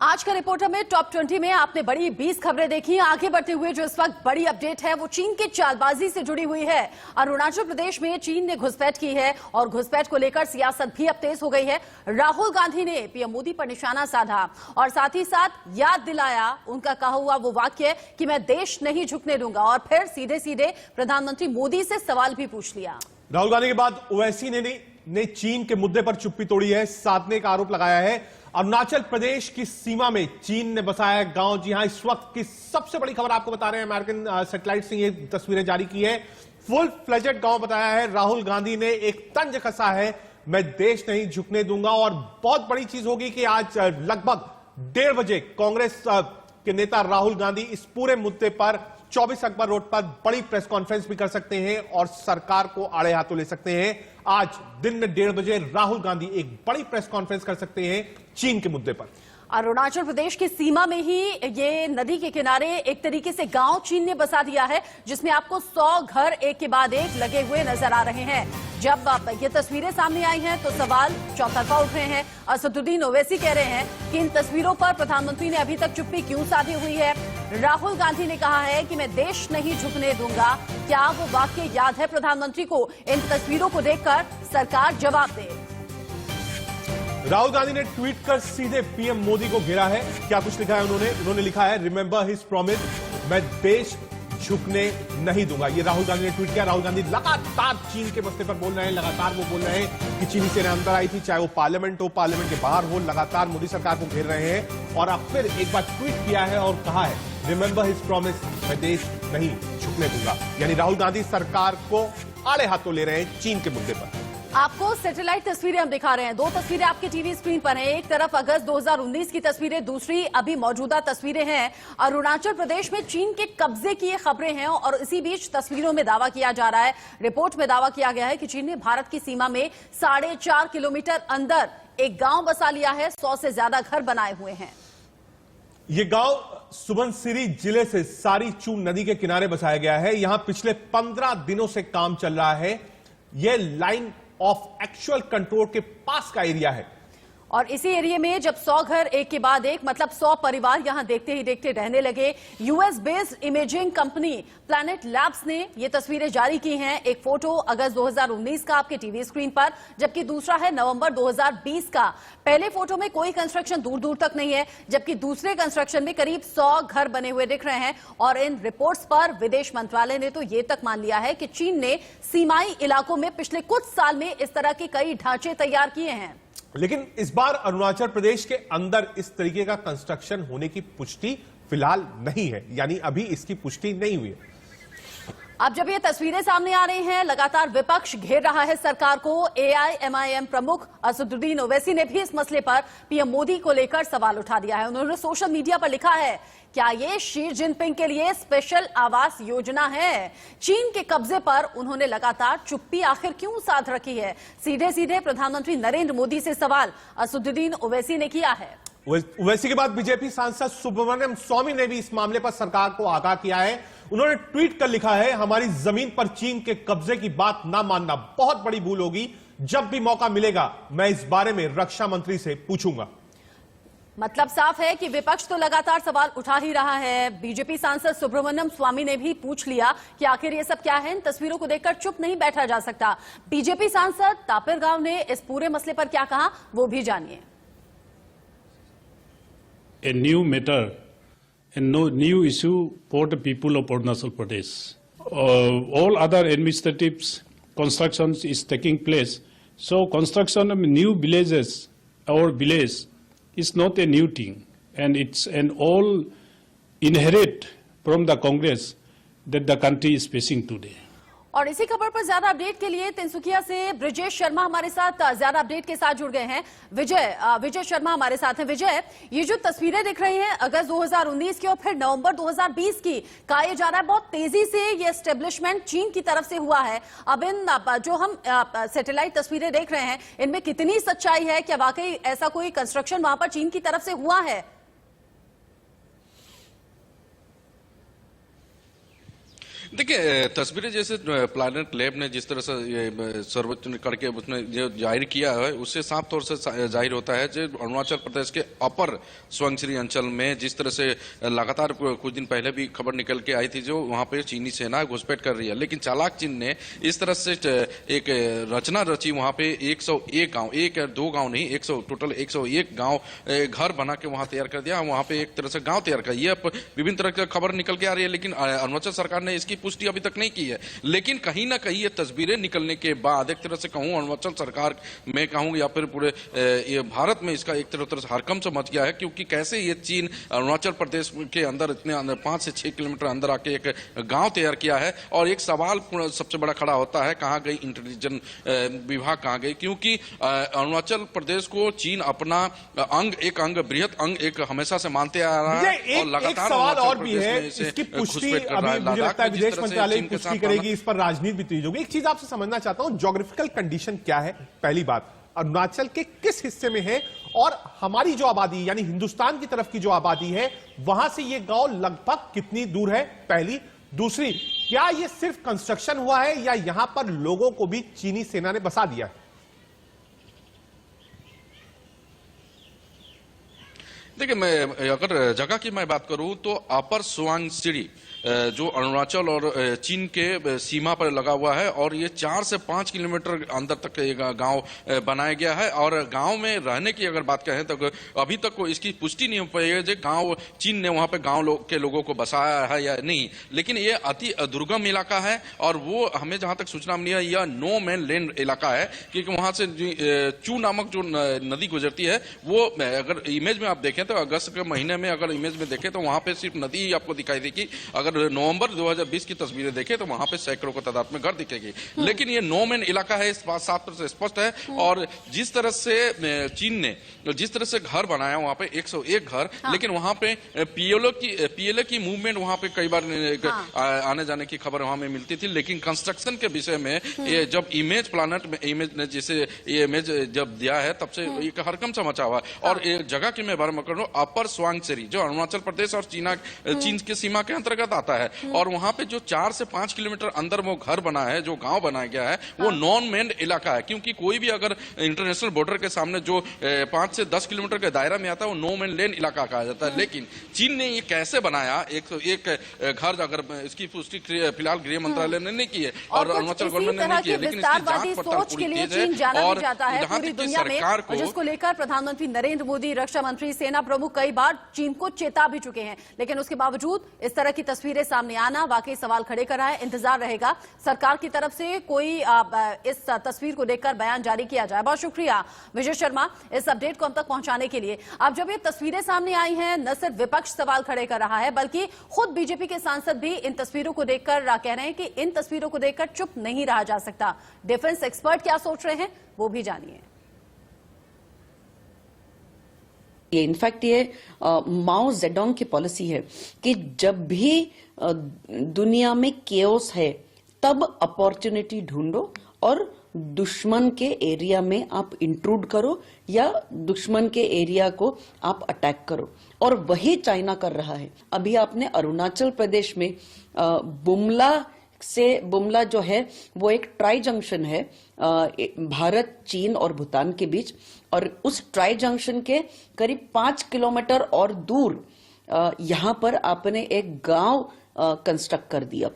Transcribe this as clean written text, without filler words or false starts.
आज का रिपोर्टर में टॉप 20 में आपने बड़ी 20 खबरें देखी। आगे बढ़ते हुए जो इस वक्त बड़ी अपडेट है वो चीन के चालबाजी से जुड़ी हुई है। अरुणाचल प्रदेश में चीन ने घुसपैठ की है और घुसपैठ को लेकर सियासत भी अब तेज हो गई है। राहुल गांधी ने पीएम मोदी पर निशाना साधा और साथ ही साथ याद दिलाया उनका कहा हुआ वो वाक्य कि मैं देश नहीं झुकने दूंगा, और फिर सीधे सीधे प्रधानमंत्री मोदी से सवाल भी पूछ लिया। राहुल गांधी के बाद ओवैसी ने चीन के मुद्दे पर चुप्पी तोड़ी है। साधने का आरोप लगाया है अरुणाचल प्रदेश की सीमा में चीन ने बसाया गांव। जी हां, इस वक्त की सबसे बड़ी खबर आपको बता रहे हैं, अमेरिकन सैटेलाइट से ये तस्वीरें जारी की है। फुल फ्लेजेड गांव बताया है। राहुल गांधी ने एक तंज कसा है, मैं देश नहीं झुकने दूंगा। और बहुत बड़ी चीज होगी कि आज लगभग 1:30 बजे कांग्रेस के नेता राहुल गांधी इस पूरे मुद्दे पर 24 अकबर रोड पर बड़ी प्रेस कॉन्फ्रेंस भी कर सकते हैं और सरकार को आड़े हाथों ले सकते हैं। आज दिन में 1:30 बजे राहुल गांधी एक बड़ी प्रेस कॉन्फ्रेंस कर सकते हैं चीन के मुद्दे पर। अरुणाचल प्रदेश की सीमा में ही ये नदी के किनारे एक तरीके से गांव चीन ने बसा दिया है, जिसमें आपको 100 घर एक के बाद एक लगे हुए नजर आ रहे हैं। जब ये तस्वीरें सामने आई हैं तो सवाल चौतरफा उठ रहे हैं। असदुद्दीन ओवैसी कह रहे हैं कि इन तस्वीरों पर प्रधानमंत्री ने अभी तक चुप्पी क्यों साधी हुई है। राहुल गांधी ने कहा है कि मैं देश नहीं झुकने दूंगा। क्या वो वाक्य याद है प्रधानमंत्री को? इन तस्वीरों को देखकर सरकार जवाब दे। राहुल गांधी ने ट्वीट कर सीधे पीएम मोदी को घेरा है। क्या कुछ लिखा है उन्होंने लिखा है, रिमेंबर हिज प्रॉमिस, मैं देश झुकने नहीं दूंगा। ये राहुल गांधी ने ट्वीट किया। राहुल गांधी लगातार चीन के मसले पर बोल रहे हैं। लगातार वो बोल रहे हैं कि चीनी सेना अंदर आई थी, चाहे वो पार्लियामेंट हो, पार्लियामेंट के बाहर हो, लगातार मोदी सरकार को घेर रहे हैं। और अब फिर एक बार ट्वीट किया है और कहा है, रिमेंबर हिज प्रॉमिस, मैं देश नहीं झुकने दूंगा। यानी राहुल गांधी सरकार को आड़े हाथों ले रहे हैं चीन के मुद्दे पर। आपको सैटेलाइट तस्वीरें हम दिखा रहे हैं। दो तस्वीरें आपके टीवी स्क्रीन पर हैं। एक तरफ अगस्त 2019 की तस्वीरें, दूसरी अभी मौजूदा तस्वीरें हैं। अरुणाचल प्रदेश में चीन के कब्जे की ये खबरें हैं और इसी बीच तस्वीरों में दावा किया जा रहा है, रिपोर्ट में दावा किया गया है कि चीन ने भारत की सीमा में 4.5 किलोमीटर अंदर एक गांव बसा लिया है। 100 से ज्यादा घर बनाए हुए हैं। ये गांव सुबनसिरी जिले से सारी चून नदी के किनारे बसाया गया है। यहां पिछले 15 दिनों से काम चल रहा है। यह लाइन ऑफ एक्चुअल कंट्रोल के पास का एरिया है और इसी एरिया में जब 100 घर एक के बाद एक, मतलब 100 परिवार यहां देखते ही देखते रहने लगे। US based imaging company planet labs ने ये तस्वीरें जारी की हैं। एक फोटो अगस्त 2019 का आपके टीवी स्क्रीन पर, जबकि दूसरा है नवंबर 2020 का। पहले फोटो में कोई कंस्ट्रक्शन दूर दूर तक नहीं है, जबकि दूसरे कंस्ट्रक्शन में करीब 100 घर बने हुए दिख रहे हैं। और इन रिपोर्ट्स पर विदेश मंत्रालय ने तो ये तक मान लिया है कि चीन ने सीमाई इलाकों में पिछले कुछ साल में इस तरह के कई ढांचे तैयार किए हैं। लेकिन इस बार अरुणाचल प्रदेश के अंदर इस तरीके का कंस्ट्रक्शन होने की पुष्टि फिलहाल नहीं है, यानी अभी इसकी पुष्टि नहीं हुई है। अब जब ये तस्वीरें सामने आ रही हैं, लगातार विपक्ष घेर रहा है सरकार को। एआईएमआईएम प्रमुख असदुद्दीन ओवैसी ने भी इस मसले पर पीएम मोदी को लेकर सवाल उठा दिया है। उन्होंने सोशल मीडिया पर लिखा है, क्या ये शी जिनपिंग के लिए स्पेशल आवास योजना है? चीन के कब्जे पर उन्होंने लगातार चुप्पी आखिर क्यों साध रखी है? सीधे सीधे प्रधानमंत्री नरेंद्र मोदी से सवाल असदुद्दीन ओवैसी ने किया है। ओवैसी के बाद बीजेपी सांसद सुब्रमण्यम स्वामी ने भी इस मामले पर सरकार को आगाह किया है। उन्होंने ट्वीट कर लिखा है, हमारी जमीन पर चीन के कब्जे की बात ना मानना बहुत बड़ी भूल होगी। जब भी मौका मिलेगा मैं इस बारे में रक्षा मंत्री से पूछूंगा। मतलब साफ है कि विपक्ष तो लगातार सवाल उठा ही रहा है। बीजेपी सांसद सुब्रमण्यम स्वामी ने भी पूछ लिया कि आखिर ये सब क्या है। इन तस्वीरों को देखकर चुप नहीं बैठा जा सकता। बीजेपी सांसद तापिर गांव ने इस पूरे मसले पर क्या कहा, वो भी जानिए। A new matter and no new issue for the people of Arunachal Pradesh. All other administrative constructions is taking place. So construction of new villages or village is not a new thing, and it's an all inherit from the Congress that the country is facing today. और इसी खबर पर ज्यादा update के लिए तिनसुकिया से ब्रिजेश शर्मा हमारे साथ ज्यादा अपडेट के साथ जुड़ गए हैं। विजय शर्मा हमारे साथ हैं। विजय, ये जो तस्वीरें दिख रही हैं अगस्त 2019 की और फिर नवंबर 2020 की, कहा जा रहा है बहुत तेजी से ये एस्टेब्लिशमेंट चीन की तरफ से हुआ है। अब इन जो हम सैटेलाइट तस्वीरें देख रहे हैं, इनमें कितनी सच्चाई है? क्या वाकई ऐसा कोई कंस्ट्रक्शन वहां पर चीन की तरफ से हुआ है? देखिए, तस्वीरें जैसे प्लैनेट लैब ने जिस तरह से ये सर्वेक्षण करके उसने जो जाहिर किया है, उससे साफ तौर से जाहिर होता है कि अरुणाचल प्रदेश के अपर सुबनसिरी अंचल में जिस तरह से लगातार कुछ दिन पहले भी खबर निकल के आई थी, जो वहां पे चीनी सेना घुसपैठ कर रही है, लेकिन चालाक चीन ने इस तरह से एक रचना रची, वहां पे 101 गांव, एक या दो गांव नहीं, 100 टोटल 101 गांव घर बना के वहां तैयार कर दिया, वहां पे एक तरह से गांव तैयार कर, ये विभिन्न तरह की खबर निकल के आ रही है, लेकिन अरुणाचल सरकार ने इसकी पुष्टि अभी तक नहीं की है। लेकिन कहीं ना कहीं ये तस्वीरें निकलने के बाद एक तरह से कहूं अरुणाचल सरकार में कहूं या फिर पूरे ये भारत में इसका एक तरह से हरकंप से मच गया है, क्योंकि कैसे ये चीन अरुणाचल प्रदेश के अंदर इतने 5 से 6 किलोमीटर अंदर आके एक गांव तैयार किया है। और एक सवाल सबसे बड़ा खड़ा होता है, कहां गई इंटेलिजेंस विभाग, कहां गई, क्योंकि अरुणाचल प्रदेश को चीन अपना अंग बृहत अंग एक हमेशा से मानते आ रहा है। और लगातार सवाल और भी है, इसकी पुष्टि अभी मुझे लगता है विदेश मंत्रालय पुष्टि करेगी, इस पर राजनीति भी तेज होगी। एक चीज आपसे समझना चाहता हूं, ज्योग्राफिकल कंडीशन क्या है? पहली बात, अरुणाचल के किस हिस्से में है, और हमारी जो आबादी यानी हिंदुस्तान की तरफ की जो आबादी है, वहां से ये गांव लगभग कितनी दूर है? पहली। दूसरी, क्या ये सिर्फ कंस्ट्रक्शन हुआ है या यहां पर लोगों को भी चीनी सेना ने बसा दिया है? देखिए, मैं अगर जगह की मैं बात करूं तो अपर सुबनसिरी जो अरुणाचल और चीन के सीमा पर लगा हुआ है, और ये 4 से 5 किलोमीटर अंदर तक ये गांव बनाया गया है। और गांव में रहने की अगर बात कहें तो अभी तक को इसकी पुष्टि नहीं हो पाई है जो गांव चीन ने वहां पे गांव के लोगों को बसाया है या नहीं, लेकिन ये अति दुर्गम इलाका है। और वो हमें जहां तक सूचना मिली है, यह नो मैन लैंड इलाका है, क्योंकि वहां से चू नामक जो नदी गुजरती है, वो अगर इमेज में आप देखें तो अगस्त के महीने में अगर इमेज में देखें तो वहां पे सिर्फ नदी ही आपको दिखाई देगी। अगर नवंबर 2020 की तस्वीरें देखें तो वहां पे सैकड़ों को तादाद में घर दिखेगी। लेकिन ये नो मैन इलाका है, इस बात साफ तरह से स्पष्ट है। और जिस तरह से चीन ने जिस तरह से घर बनाया वहां पे 101 घर, लेकिन वहां पे पीएलए की मूवमेंट वहां पे कई बार आने जाने की खबर वहां में मिलती थी। लेकिन कंस्ट्रक्शन के विषय में ये जब इमेज प्लानट में इमेज ने जिसे ये इमेज जब दिया है, तब से एक हरकम सा मचा हुआ। और एक जगह की मैं बारे में करूं, अपर सुबनसिरी जो अरुणाचल प्रदेश और चीन की सीमा के अंतर्गत आता है, और वहां पे जो 4 से 5 किलोमीटर अंदर वो घर बना है, जो गांव बनाया गया है, वो नॉन मैन्ड इलाका है। क्योंकि कोई भी अगर इंटरनेशनल बॉर्डर के सामने जो 5 से 10 किलोमीटर के दायरा में आता है, वो नो मैन लैंड इलाका कहा जाता है। लेकिन चीन ने ये कैसे बनाया, एक घर, अगर इसकी पुष्टि फिलहाल गृह मंत्रालय ने नहीं की है और अरुणाचल गवर्नमेंट ने नहीं की है, लेकिन इसकी जांच पड़ताल पूरी तेज है। और जहां तक सरकार को, जिसको लेकर प्रधानमंत्री नरेंद्र मोदी, रक्षा मंत्री, सेना प्रमुख कई बार चीन को चेता भी चुके हैं, लेकिन उसके बावजूद इस तरह की तस्वीरें सामने आना वाकई सवाल खड़े कर रहा है। इंतजार रहेगा सरकार की तरफ से कोई इस तस्वीर को देखकर बयान जारी किया जाए। बहुत शुक्रिया विजय शर्मा इस अपडेट को हम तक पहुंचाने के लिए। अब जब ये तस्वीरें सामने आई हैं, न सिर्फ विपक्ष सवाल खड़े कर रहा है, बल्कि खुद बीजेपी के सांसद भी इन तस्वीरों को देखकर कह रहे हैं कि इन तस्वीरों को देखकर चुप नहीं रहा जा सकता। डिफेंस एक्सपर्ट क्या सोच रहे हैं वो भी जानिए। ये इनफैक्ट ये माओ जेडोंग की पॉलिसी है कि जब भी दुनिया में केओस है तब अपॉर्चुनिटी ढूंढो और दुश्मन के एरिया में आप इंट्रूड करो या दुश्मन के एरिया को आप अटैक करो, और वही चाइना कर रहा है। अभी आपने अरुणाचल प्रदेश में बुमला जो है वो एक ट्राई जंक्शन है भारत, चीन और भूटान के बीच, और उस ट्राई जंक्शन के करीब 5 किलोमीटर और दूर यहां पर आपने एक गांव कंस्ट्रक्ट कर दिया।